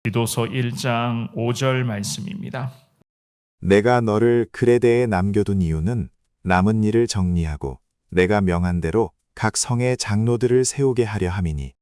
디도서 1장 5절 말씀입니다. 내가 너를 그레데에 남겨둔 이유는 남은 일을 정리하고 내가 명한 대로 각 성의 장로들을 세우게 하려 함이니.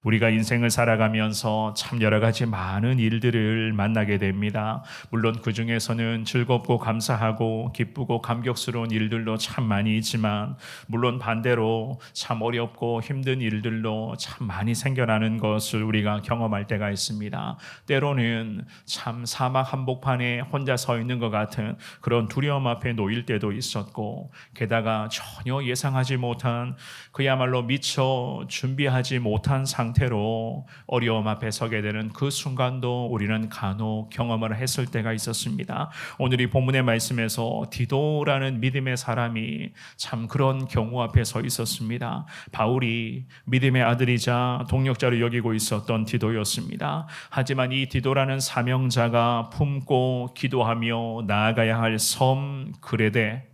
우리가 인생을 살아가면서 참 여러 가지 많은 일들을 만나게 됩니다. 물론 그 중에서는 즐겁고 감사하고 기쁘고 감격스러운 일들도 참 많이 있지만, 물론 반대로 참 어렵고 힘든 일들도 참 많이 생겨나는 것을 우리가 경험할 때가 있습니다. 때로는 참 사막 한복판에 혼자 서 있는 것 같은 그런 두려움 앞에 놓일 때도 있었고, 게다가 전혀 예상하지 못한, 그야말로 미처 준비하지 못한 상태로 어려움 앞에 서게 되는 그 순간도 우리는 간혹 경험을 했을 때가 있었습니다. 오늘 이 본문의 말씀에서 디도라는 믿음의 사람이 참 그런 경우 앞에 서 있었습니다. 바울이 믿음의 아들이자 동력자로 여기고 있었던 디도였습니다. 하지만 이 디도라는 사명자가 품고 기도하며 나아가야 할 섬 그레데,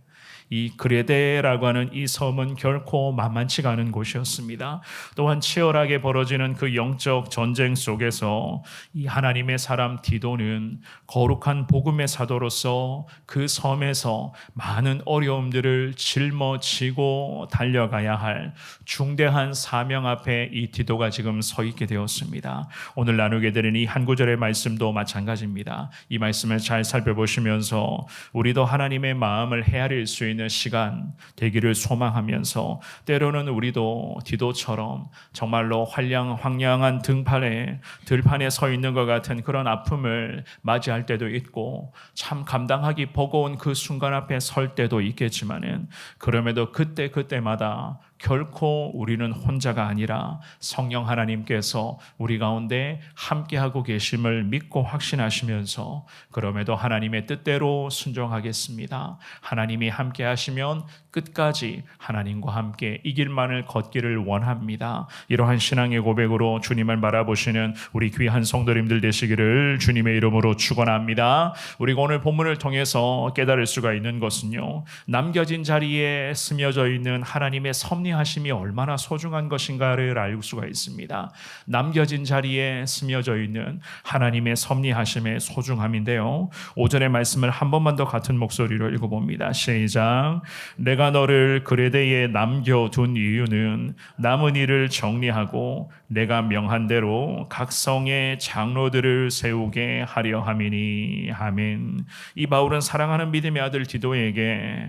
이 그레데라고 하는 이 섬은 결코 만만치가 않은 곳이었습니다. 또한 치열하게 벌어지는 그 영적 전쟁 속에서 이 하나님의 사람 디도는 거룩한 복음의 사도로서 그 섬에서 많은 어려움들을 짊어지고 달려가야 할 중대한 사명 앞에 이 디도가 지금 서 있게 되었습니다. 오늘 나누게 되는 이 한 구절의 말씀도 마찬가지입니다. 이 말씀을 잘 살펴보시면서 우리도 하나님의 마음을 헤아릴 수 있는 시간 되기를 소망하면서, 때로는 우리도 디도처럼 정말로 황량한 들판에 서 있는 것 같은 그런 아픔을 맞이할 때도 있고, 참 감당하기 버거운 그 순간 앞에 설 때도 있겠지만은, 그럼에도 그때마다 결코 우리는 혼자가 아니라 성령 하나님께서 우리 가운데 함께하고 계심을 믿고 확신하시면서, 그럼에도 하나님의 뜻대로 순종하겠습니다. 하나님이 함께 하시면 끝까지 하나님과 함께 이 길만을 걷기를 원합니다. 이러한 신앙의 고백으로 주님을 바라보시는 우리 귀한 성도님들 되시기를 주님의 이름으로 축원합니다. 우리가 오늘 본문을 통해서 깨달을 수가 있는 것은요, 남겨진 자리에 스며져 있는 하나님의 섭리하심이 얼마나 소중한 것인가를 알 수가 있습니다. 남겨진 자리에 스며져 있는 하나님의 섭리하심의 소중함인데요, 5절의 말씀을 한 번만 더 같은 목소리로 읽어봅니다. 시작. 내가 너를 그레데에 남겨둔 이유는 남은 일을 정리하고 내가 명한 대로 각 성의 장로들을 세우게 하려 함이니. 아멘. 이 바울은 사랑하는 믿음의 아들 디도에게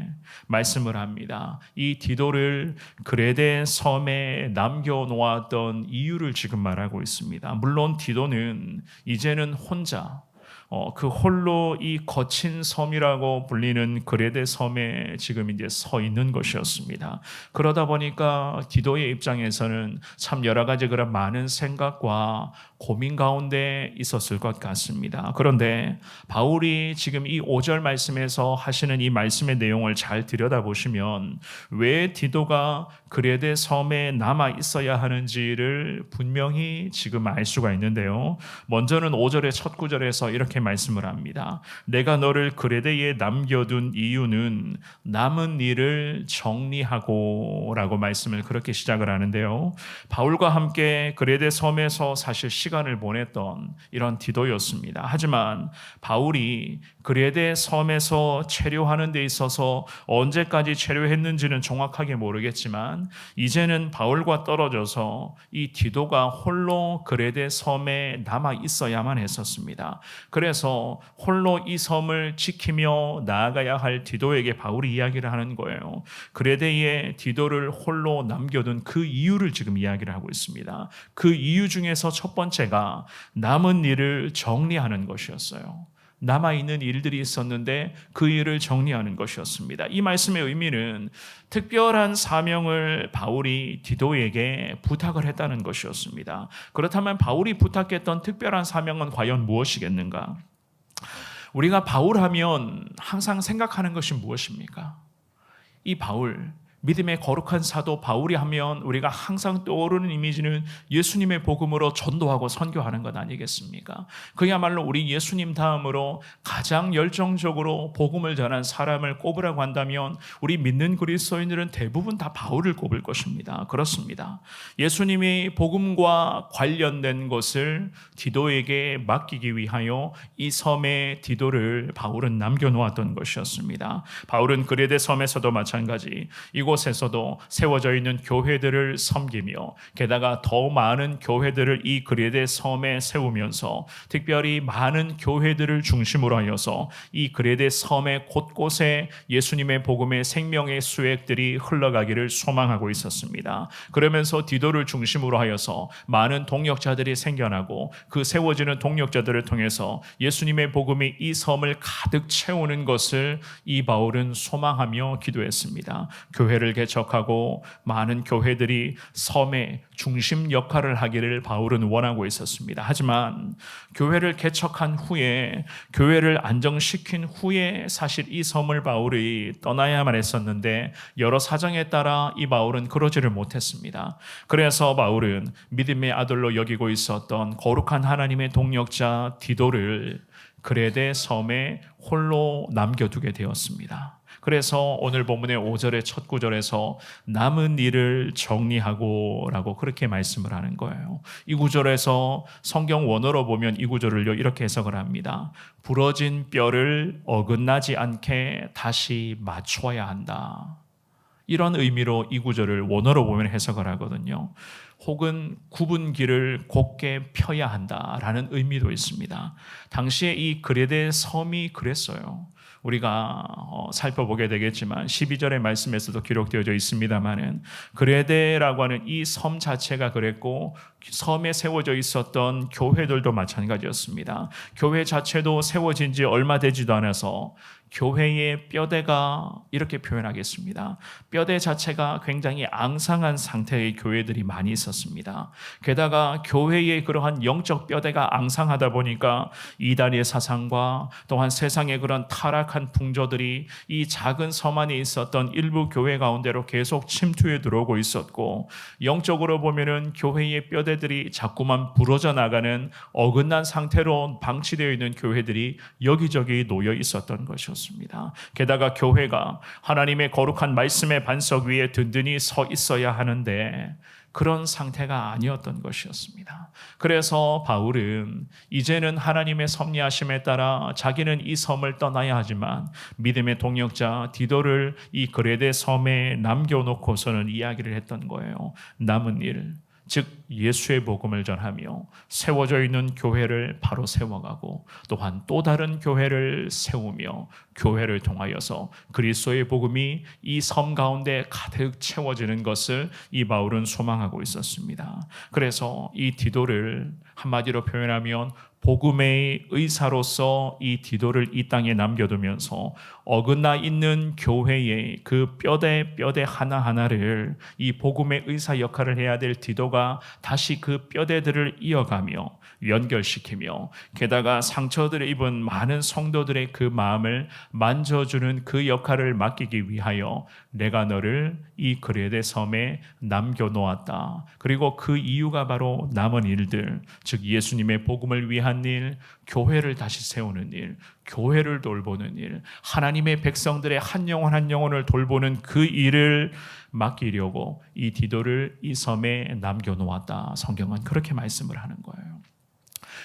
말씀을 합니다. 이 디도를 그레데 섬에 남겨놓았던 이유를 지금 말하고 있습니다. 물론 디도는 이제는 혼자, 그 홀로 이 거친 섬이라고 불리는 그레데 섬에 지금 이제 서 있는 것이었습니다. 그러다 보니까 디도의 입장에서는 참 여러 가지 그런 많은 생각과 고민 가운데 있었을 것 같습니다. 그런데 바울이 지금 이 5절 말씀에서 하시는 이 말씀의 내용을 잘 들여다보시면 왜 디도가 그레데 섬에 남아 있어야 하는지를 분명히 지금 알 수가 있는데요. 먼저는 5절의 첫 구절에서 이렇게 말씀을 합니다. 내가 너를 그레데에 남겨둔 이유는 남은 일을 정리하고 라고 말씀을 그렇게 시작을 하는데요. 바울과 함께 그레데 섬에서 사실 시간을 보냈던 이런 디도였습니다. 하지만 바울이 그레데 섬에서 체류하는 데 있어서 언제까지 체류했는지는 정확하게 모르겠지만, 이제는 바울과 떨어져서 이 디도가 홀로 그레데 섬에 남아 있어야만 했었습니다. 그래서 홀로 이 섬을 지키며 나아가야 할 디도에게 바울이 이야기를 하는 거예요. 그레데에 디도를 홀로 남겨둔 그 이유를 지금 이야기를 하고 있습니다. 그 이유 중에서 첫 번째가 남은 일을 정리하는 것이었어요. 남아있는 일들이 있었는데 그 일을 정리하는 것이었습니다. 이 말씀의 의미는 특별한 사명을 바울이 디도에게 부탁을 했다는 것이었습니다. 그렇다면 바울이 부탁했던 특별한 사명은 과연 무엇이겠는가? 우리가 바울하면 항상 생각하는 것이 무엇입니까? 이 바울, 믿음의 거룩한 사도 바울이 하면 우리가 항상 떠오르는 이미지는 예수님의 복음으로 전도하고 선교하는 것 아니겠습니까? 그야말로 우리 예수님 다음으로 가장 열정적으로 복음을 전한 사람을 꼽으라고 한다면 우리 믿는 그리스도인들은 대부분 다 바울을 꼽을 것입니다. 그렇습니다. 예수님이 복음과 관련된 것을 디도에게 맡기기 위하여 이 섬에 디도를 바울은 남겨놓았던 것이었습니다. 바울은 그레데 섬에서도 마찬가지 이곳에서도 세워져 있는 교회들을 섬기며 게다가 더 많은 교회들을 이 그레데 섬에 세우면서 특별히 많은 교회들을 중심으로 하여서 이 그레데 섬의 곳곳에 예수님의 복음의 생명의 수액들이 흘러가기를 소망하고 있었습니다. 그러면서 디도를 중심으로 하여서 많은 동역자들이 생겨나고 그 세워지는 동역자들을 통해서 예수님의 복음이 이 섬을 가득 채우는 것을 이 바울은 소망하며 기도했습니다. 교회를 개척하고 많은 교회들이 섬의 중심 역할을 하기를 바울은 원하고 있었습니다. 하지만 교회를 개척한 후에 교회를 안정시킨 후에 사실 이 섬을 바울이 떠나야만 했었는데 여러 사정에 따라 이 바울은 그러지를 못했습니다. 그래서 바울은 믿음의 아들로 여기고 있었던 거룩한 하나님의 동역자 디도를 그레데 섬에 홀로 남겨두게 되었습니다. 그래서 오늘 본문의 5절의 첫 구절에서 남은 일을 정리하고 라고 그렇게 말씀을 하는 거예요. 이 구절에서 성경 원어로 보면 이 구절을 이렇게 해석을 합니다. 부러진 뼈를 어긋나지 않게 다시 맞춰야 한다. 이런 의미로 이 구절을 원어로 보면 해석을 하거든요. 혹은 굽은 길을 곧게 펴야 한다라는 의미도 있습니다. 당시에 이 그레데 섬이 그랬어요. 우리가 살펴보게 되겠지만 12절의 말씀에서도 기록되어져 있습니다마는 그레데라고 하는 이 섬 자체가 그랬고 섬에 세워져 있었던 교회들도 마찬가지였습니다. 교회 자체도 세워진 지 얼마 되지도 않아서 교회의 뼈대가 이렇게 표현하겠습니다. 뼈대 자체가 굉장히 앙상한 상태의 교회들이 많이 있었습니다. 게다가 교회의 그러한 영적 뼈대가 앙상하다 보니까 이단의 사상과 또한 세상의 그런 타락한 풍조들이 이 작은 섬 안에 있었던 일부 교회 가운데로 계속 침투해 들어오고 있었고 영적으로 보면은 교회의 뼈대들이 자꾸만 부러져 나가는 어긋난 상태로 방치되어 있는 교회들이 여기저기 놓여 있었던 것이었습니다. 게다가 교회가 하나님의 거룩한 말씀의 반석 위에 든든히 서 있어야 하는데 그런 상태가 아니었던 것이었습니다. 그래서 바울은 이제는 하나님의 섭리하심에 따라 자기는 이 섬을 떠나야 하지만 믿음의 동역자 디도를 이 그레데 섬에 남겨놓고서는 이야기를 했던 거예요. 남은 일, 즉 예수의 복음을 전하며 세워져 있는 교회를 바로 세워가고 또한 또 다른 교회를 세우며 교회를 통하여서 그리스도의 복음이 이 섬 가운데 가득 채워지는 것을 이 바울은 소망하고 있었습니다. 그래서 이 디도를 한마디로 표현하면 복음의 의사로서 이 디도를 이 땅에 남겨두면서 어긋나 있는 교회의 그 뼈대 하나하나를 이 복음의 의사 역할을 해야 될 디도가 다시 그 뼈대들을 이어가며 연결시키며 게다가 상처들을 입은 많은 성도들의 그 마음을 만져주는 그 역할을 맡기기 위하여 내가 너를 이 그레데 섬에 남겨놓았다. 그리고 그 이유가 바로 남은 일들, 즉 예수님의 복음을 위한 일, 교회를 다시 세우는 일, 교회를 돌보는 일, 하나님의 백성들의 한 영혼 한 영혼을 돌보는 그 일을 맡기려고 이 디도를 이 섬에 남겨놓았다. 성경은 그렇게 말씀을 하는 거예요.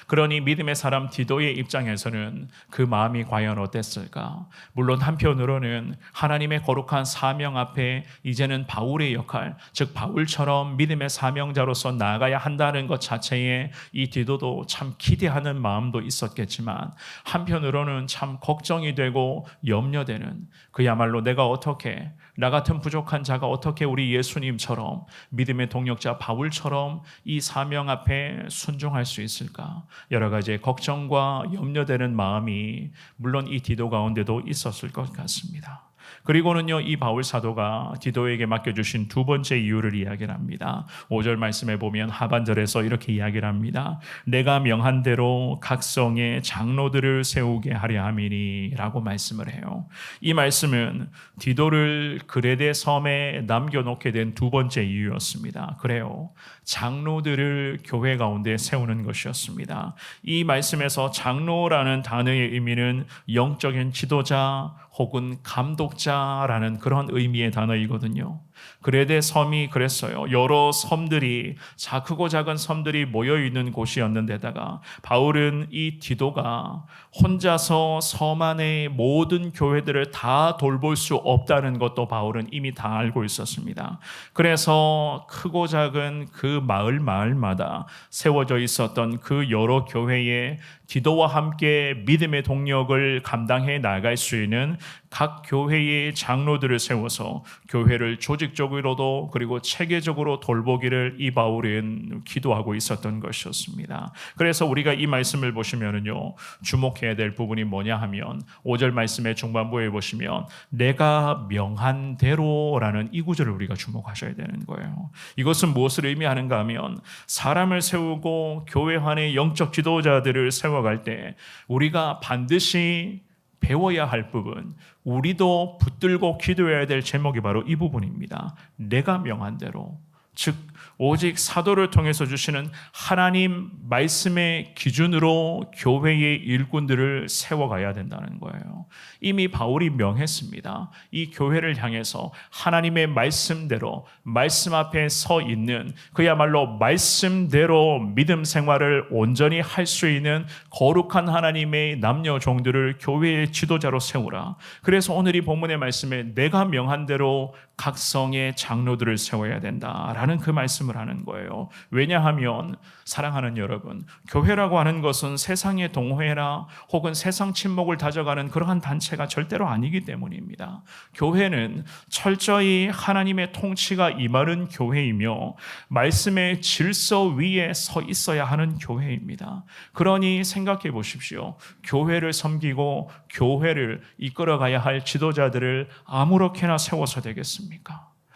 그러니 믿음의 사람 디도의 입장에서는 그 마음이 과연 어땠을까? 물론 한편으로는 하나님의 거룩한 사명 앞에 이제는 바울의 역할, 즉 바울처럼 믿음의 사명자로서 나아가야 한다는 것 자체에 이 디도도 참 기대하는 마음도 있었겠지만 한편으로는 참 걱정이 되고 염려되는 그야말로 내가 어떻게 나 같은 부족한 자가 어떻게 우리 예수님처럼 믿음의 동역자 바울처럼 이 사명 앞에 순종할 수 있을까? 여러 가지의 걱정과 염려되는 마음이 물론 이 디도 가운데도 있었을 것 같습니다. 그리고는요, 이 바울 사도가 디도에게 맡겨주신 두 번째 이유를 이야기를 합니다. 5절 말씀에 보면 하반절에서 이렇게 이야기를 합니다. 내가 명한 대로 각 성에 장로들을 세우게 하려 함이니 라고 말씀을 해요. 이 말씀은 디도를 그레데 섬에 남겨놓게 된 두 번째 이유였습니다. 그래요. 장로들을 교회 가운데 세우는 것이었습니다. 이 말씀에서 장로라는 단어의 의미는 영적인 지도자 혹은 감독자라는 그런 의미의 단어이거든요. 그레데 섬이 그랬어요. 여러 섬들이, 크고 작은 섬들이 모여있는 곳이었는데다가 바울은 이 디도가 혼자서 섬 안의 모든 교회들을 다 돌볼 수 없다는 것도 바울은 이미 다 알고 있었습니다. 그래서 크고 작은 그 마을마다 세워져 있었던 그 여러 교회에 디도와 함께 믿음의 동력을 감당해 나갈 수 있는 각 교회의 장로들을 세워서 교회를 조직적으로도 그리고 체계적으로 돌보기를 이 바울은 기도하고 있었던 것이었습니다. 그래서 우리가 이 말씀을 보시면은요, 주목해야 될 부분이 뭐냐 하면 5절 말씀의 중반부에 보시면 내가 명한 대로라는 이 구절을 우리가 주목하셔야 되는 거예요. 이것은 무엇을 의미하는가 하면 사람을 세우고 교회 안에 영적 지도자들을 세워갈 때 우리가 반드시 배워야 할 부분, 우리도 붙들고 기도해야 될 제목이 바로 이 부분입니다. 내가 명한 대로, 즉 오직 사도를 통해서 주시는 하나님 말씀의 기준으로 교회의 일꾼들을 세워가야 된다는 거예요. 이미 바울이 명했습니다. 이 교회를 향해서 하나님의 말씀대로 말씀 앞에 서 있는, 그야말로 말씀대로 믿음 생활을 온전히 할 수 있는 거룩한 하나님의 남녀 종들을 교회의 지도자로 세우라. 그래서 오늘 이 본문의 말씀에 내가 명한 대로 각 성의 장로들을 세워야 된다라는 그 말씀을 하는 거예요. 왜냐하면 사랑하는 여러분, 교회라고 하는 것은 세상의 동호회나 혹은 세상 친목을 다져가는 그러한 단체가 절대로 아니기 때문입니다. 교회는 철저히 하나님의 통치가 임하는 교회이며 말씀의 질서 위에 서 있어야 하는 교회입니다. 그러니 생각해 보십시오. 교회를 섬기고 교회를 이끌어가야 할 지도자들을 아무렇게나 세워서 되겠습니까?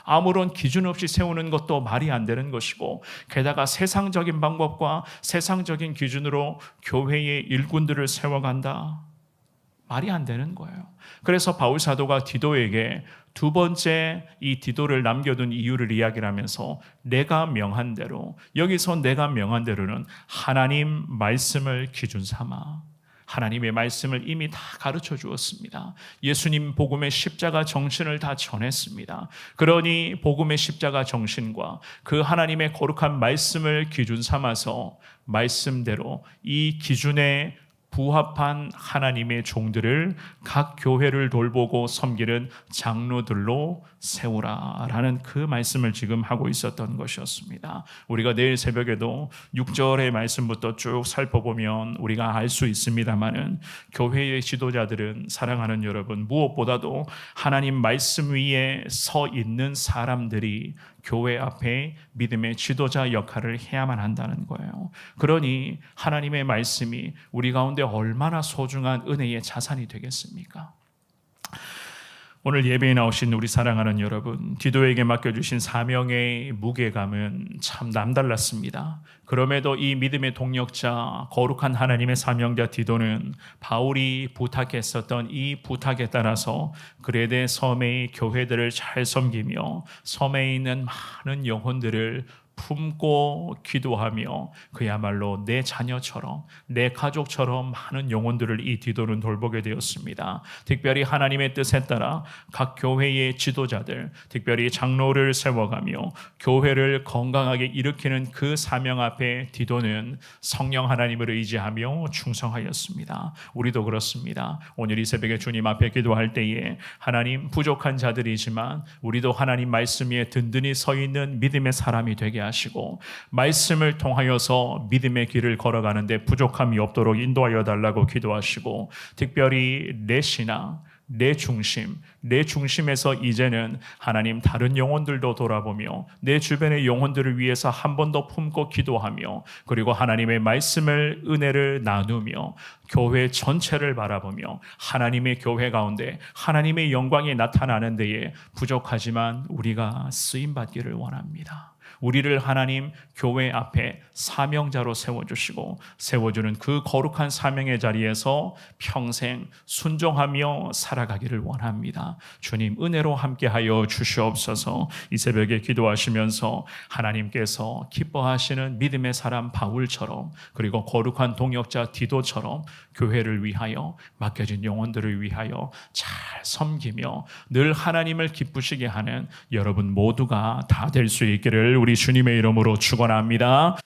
아무런 기준 없이 세우는 것도 말이 안 되는 것이고, 게다가 세상적인 방법과 세상적인 기준으로 교회의 일꾼들을 세워간다? 말이 안 되는 거예요. 그래서 바울 사도가 디도에게 두 번째 이 디도를 남겨둔 이유를 이야기를 하면서 내가 명한 대로, 여기서 내가 명한 대로는 하나님 말씀을 기준 삼아 하나님의 말씀을 이미 다 가르쳐 주었습니다. 예수님 복음의 십자가 정신을 다 전했습니다. 그러니 복음의 십자가 정신과 그 하나님의 거룩한 말씀을 기준 삼아서 말씀대로 이 기준에 부합한 하나님의 종들을 각 교회를 돌보고 섬기는 장로들로 세우라라는 그 말씀을 지금 하고 있었던 것이었습니다. 우리가 내일 새벽에도 6절의 말씀부터 쭉 살펴보면 우리가 알 수 있습니다만은 교회의 지도자들은, 사랑하는 여러분, 무엇보다도 하나님 말씀 위에 서 있는 사람들이 교회 앞에 믿음의 지도자 역할을 해야만 한다는 거예요. 그러니 하나님의 말씀이 우리 가운데 얼마나 소중한 은혜의 자산이 되겠습니까? 오늘 예배에 나오신 우리 사랑하는 여러분, 디도에게 맡겨주신 사명의 무게감은 참 남달랐습니다. 그럼에도 이 믿음의 동력자, 거룩한 하나님의 사명자 디도는 바울이 부탁했었던 이 부탁에 따라서 그레데 섬의 교회들을 잘 섬기며 섬에 있는 많은 영혼들을 품고 기도하며 그야말로 내 자녀처럼, 내 가족처럼 많은 영혼들을 이 디도는 돌보게 되었습니다. 특별히 하나님의 뜻에 따라 각 교회의 지도자들, 특별히 장로를 세워가며 교회를 건강하게 일으키는 그 사명 앞에 디도는 성령 하나님을 의지하며 충성하였습니다. 우리도 그렇습니다. 오늘 이 새벽에 주님 앞에 기도할 때에 하나님, 부족한 자들이지만 우리도 하나님 말씀 위에 든든히 서 있는 믿음의 사람이 되게 하시고 말씀을 통하여서 믿음의 길을 걸어가는데 부족함이 없도록 인도하여 달라고 기도하시고, 특별히 내 신앙, 내 중심에서 이제는 하나님 다른 영혼들도 돌아보며 내 주변의 영혼들을 위해서 한 번 더 품고 기도하며 그리고 하나님의 말씀을 은혜를 나누며 교회 전체를 바라보며 하나님의 교회 가운데 하나님의 영광이 나타나는 데에 부족하지만 우리가 쓰임받기를 원합니다. 우리를 하나님 교회 앞에 사명자로 세워주시고 세워주는 그 거룩한 사명의 자리에서 평생 순종하며 살아가기를 원합니다. 주님 은혜로 함께하여 주시옵소서. 이 새벽에 기도하시면서 하나님께서 기뻐하시는 믿음의 사람 바울처럼 그리고 거룩한 동역자 디도처럼 교회를 위하여 맡겨진 영혼들을 위하여 잘 섬기며 늘 하나님을 기쁘시게 하는 여러분 모두가 다 될 수 있기를 우리 주님의 이름으로 축원합니다.